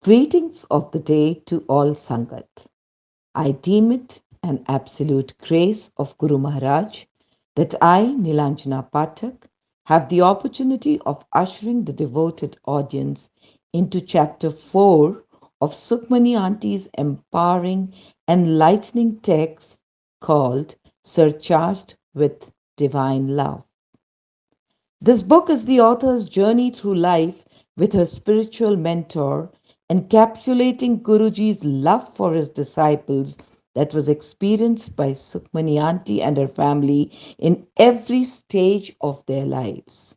Greetings of the day to all Sangat. I deem it an absolute grace of Guru Maharaj that I, Nilanjana Pathak, have the opportunity of ushering the devoted audience into chapter 4 of Sukmani Auntie's empowering, enlightening text called Surcharged with Divine Love. This book is the author's journey through life with her spiritual mentor, encapsulating Guruji's love for his disciples that was experienced by Sukmani Auntie and her family in every stage of their lives.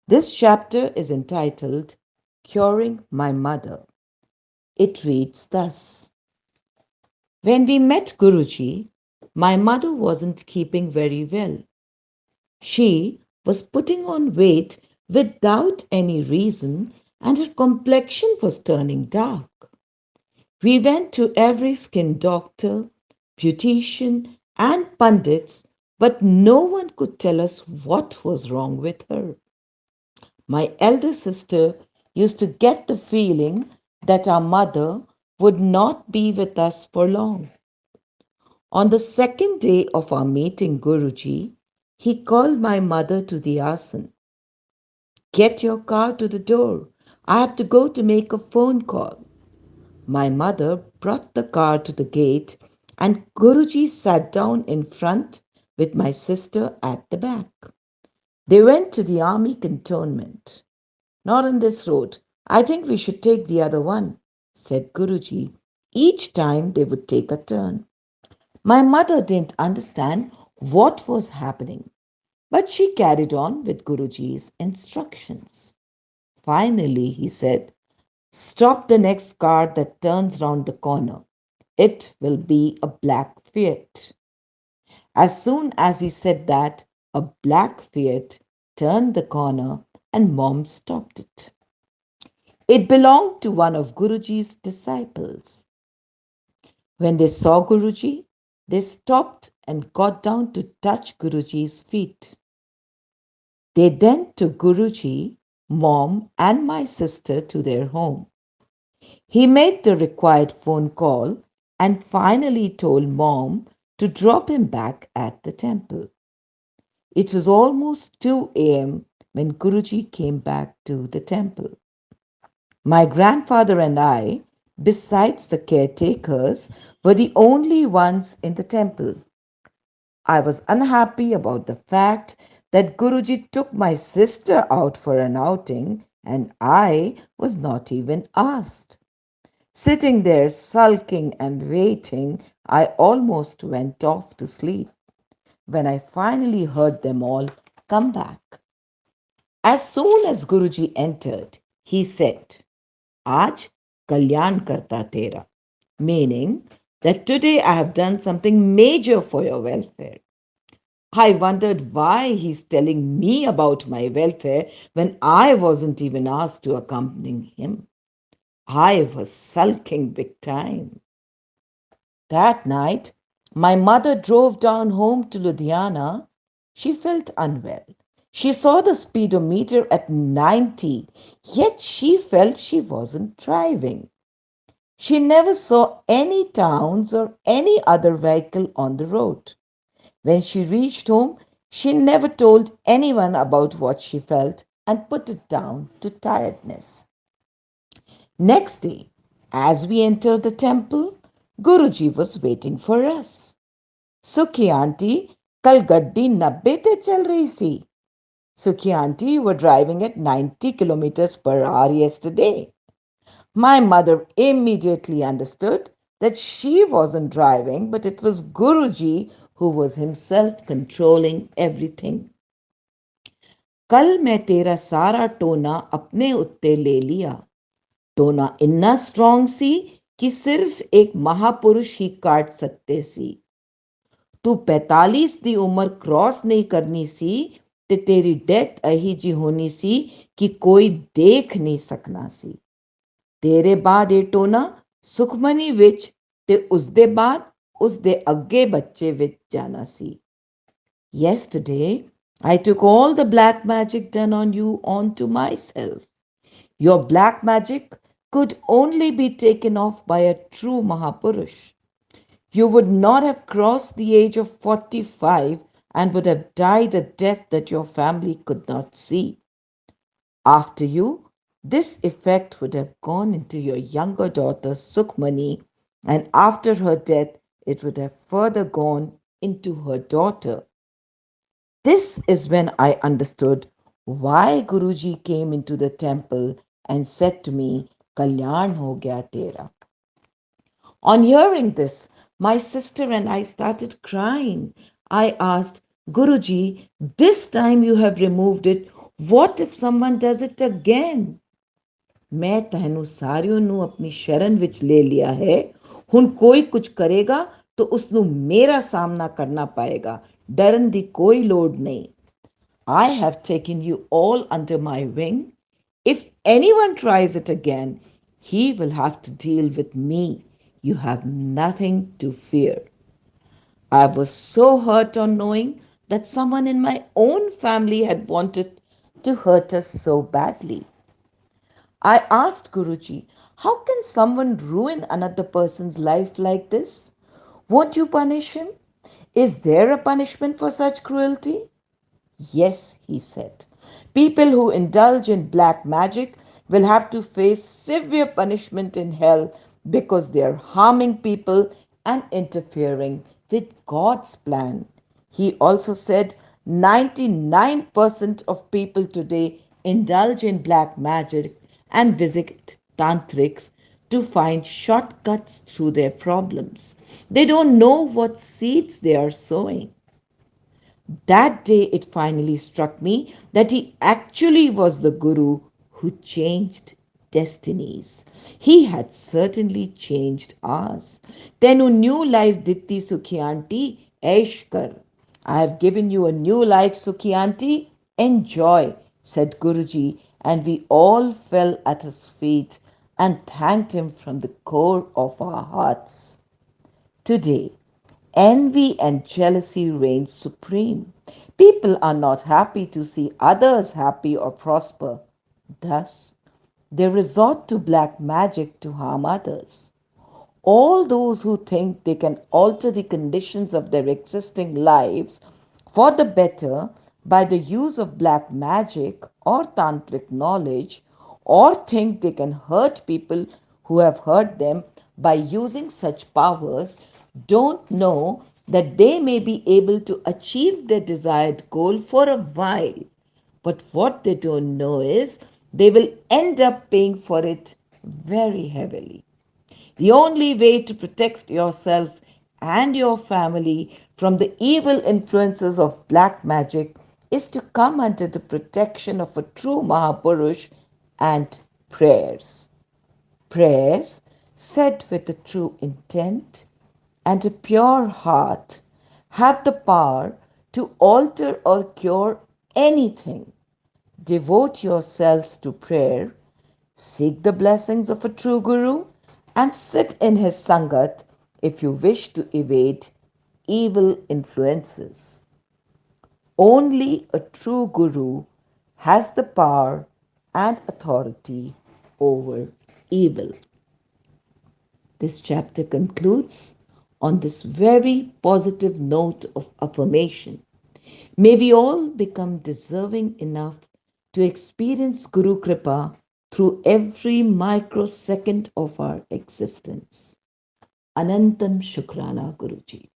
This chapter is entitled Curing My Mother. It reads thus. When we met Guruji, my mother wasn't keeping very well. She was putting on weight without any reason, and her complexion was turning dark. We went to every skin doctor, beautician, and pundits, but no one could tell us what was wrong with her. My elder sister used to get the feeling that our mother would not be with us for long. On the second day of our meeting Guruji, he called my mother to the asan. Get your car to the door. I have to go to make a phone call. My mother brought the car to the gate and Guruji sat down in front with my sister at the back. They went to the army cantonment. Not on this road. I think we should take the other one, said Guruji. Each time they would take a turn. My mother didn't understand what was happening, but she carried on with Guruji's instructions. Finally, he said, stop the next car that turns round the corner. It will be a black Fiat. As soon as he said that, a black Fiat turned the corner and Mom stopped it. It belonged to one of Guruji's disciples. When they saw Guruji, they stopped and got down to touch Guruji's feet. They then took Guruji, Mom, and my sister to their home. He made the required phone call and finally told Mom to drop him back at the temple. It was almost 2 a.m. when Guruji came back to the temple. My grandfather and I, besides the caretakers, were the only ones in the temple. I was unhappy about the fact that Guruji took my sister out for an outing and I was not even asked. Sitting there sulking and waiting, I almost went off to sleep when I finally heard them all come back. As soon as Guruji entered, he said, Aaj kalyan karta tera, meaning that today I have done something major for your welfare. I wondered why he's telling me about my welfare when I wasn't even asked to accompany him. I was sulking big time. That night, my mother drove down home to Ludhiana. She felt unwell. She saw the speedometer at 90, yet she felt she wasn't driving. She never saw any towns or any other vehicle on the road. When she reached home, she never told anyone about what she felt and put it down to tiredness. Next day, as we entered the temple, Guruji was waiting for us. Sukhi auntie, kal gaddi 90 te chal rahi si. Sukhi auntie, you were driving at 90 kilometers per hour yesterday. My mother immediately understood that she wasn't driving, but it was Guruji who was himself controlling everything. कल मैं तेरा सारा टोना अपने उत्ते ले लिया. टोना इन्ना स्ट्रॉन्ग सी कि सिर्फ एक महापुरुष ही काट सकते सी. तू 45 ਦੀ ਉਮਰ ਕ੍ਰਾਸ ਨਹੀਂ ਕਰਨੀ ਸੀ ਤੇ ਤੇਰੀ ਡੈਥ ਅਹੀ ਜੀ ਹੋਣੀ ਸੀ ਕਿ ਕੋਈ ਦੇਖ ਨਹੀਂ ਸਕਣਾ ਸੀ. ਤੇਰੇ ਬਾਅਦ ਇਹ ਟੋਨਾ ਸੁਖਮਨੀ ਵਿੱਚ ਤੇ ਉਸ ਦੇ ਬਾਅਦ ਉਸ ਦੇ ਅੱਗੇ ਬੱਚੇ ਵਿੱਚ ਜਾਣਾ ਸੀ. Yesterday, I took all the black magic done on you onto myself. Your black magic could only be taken off by a true Mahapurush. You would not have crossed the age of 45 and would have died a death that your family could not see. After you, this effect would have gone into your younger daughter Sukhmani, and after her death, it would have further gone into her daughter. This is when I understood why Guruji came into the temple and said to me, Kalyan ho gaya tera. On hearing this, my sister and I started crying. I asked, Guruji, this time you have removed it. What if someone does it again? ਮੈਂ ਤੁਹਾਨੂੰ ਸਾਰਿਆਂ ਨੂੰ ਆਪਣੀ ਸ਼ਰਨ ਵਿੱਚ ਲੈ ਲਿਆ ਹੈ ਹੁਣ ਕੋਈ ਕੁਝ ਕਰੇਗਾ ਤਾਂ ਉਸ ਨੂੰ ਮੇਰਾ ਸਾਹਮਣਾ ਕਰਨਾ ਪਏਗਾ ਡਰਨ ਦੀ ਕੋਈ ਲੋੜ ਨਹੀਂ I have taken you all under my wing. If anyone tries it again, he will have to deal with me. You have nothing to fear. I was so hurt on knowing that someone in my own family had wanted to hurt us so badly. I asked Guruji, how can someone ruin another person's life like this? Won't you punish him? Is there a punishment for such cruelty? Yes, he said. People who indulge in black magic will have to face severe punishment in hell because they are harming people and interfering with God's plan. He also said 99% of people today indulge in black magic and visit tantrics to find shortcuts through their problems. They don't know what seeds they are sowing. That day it finally struck me that he actually was the Guru who changed destinies. He had certainly changed ours. Tenu new life ditti Sukhi auntie, aish kar. I have given you a new life, Sukhi auntie. Enjoy, said Guruji, and we all fell at his feet and thanked him from the core of our hearts. Today, envy and jealousy reign supreme. People are not happy to see others happy or prosper. Thus, they resort to black magic to harm others. All those who think they can alter the conditions of their existing lives for the better by the use of black magic or tantric knowledge, or think they can hurt people who have hurt them by using such powers, don't know that they may be able to achieve their desired goal for a while. But what they don't know is they will end up paying for it very heavily. The only way to protect yourself and your family from the evil influences of black magic is to come under the protection of a true Mahapurush and prayers. Prayers said with a true intent and a pure heart have the power to alter or cure anything. Devote yourselves to prayer, seek the blessings of a true Guru, and sit in his Sangat if you wish to evade evil influences. Only a true Guru has the power and authority over evil. This chapter concludes on this very positive note of affirmation. May we all become deserving enough to experience Guru Kripa through every microsecond of our existence. Anantam Shukrana Guruji.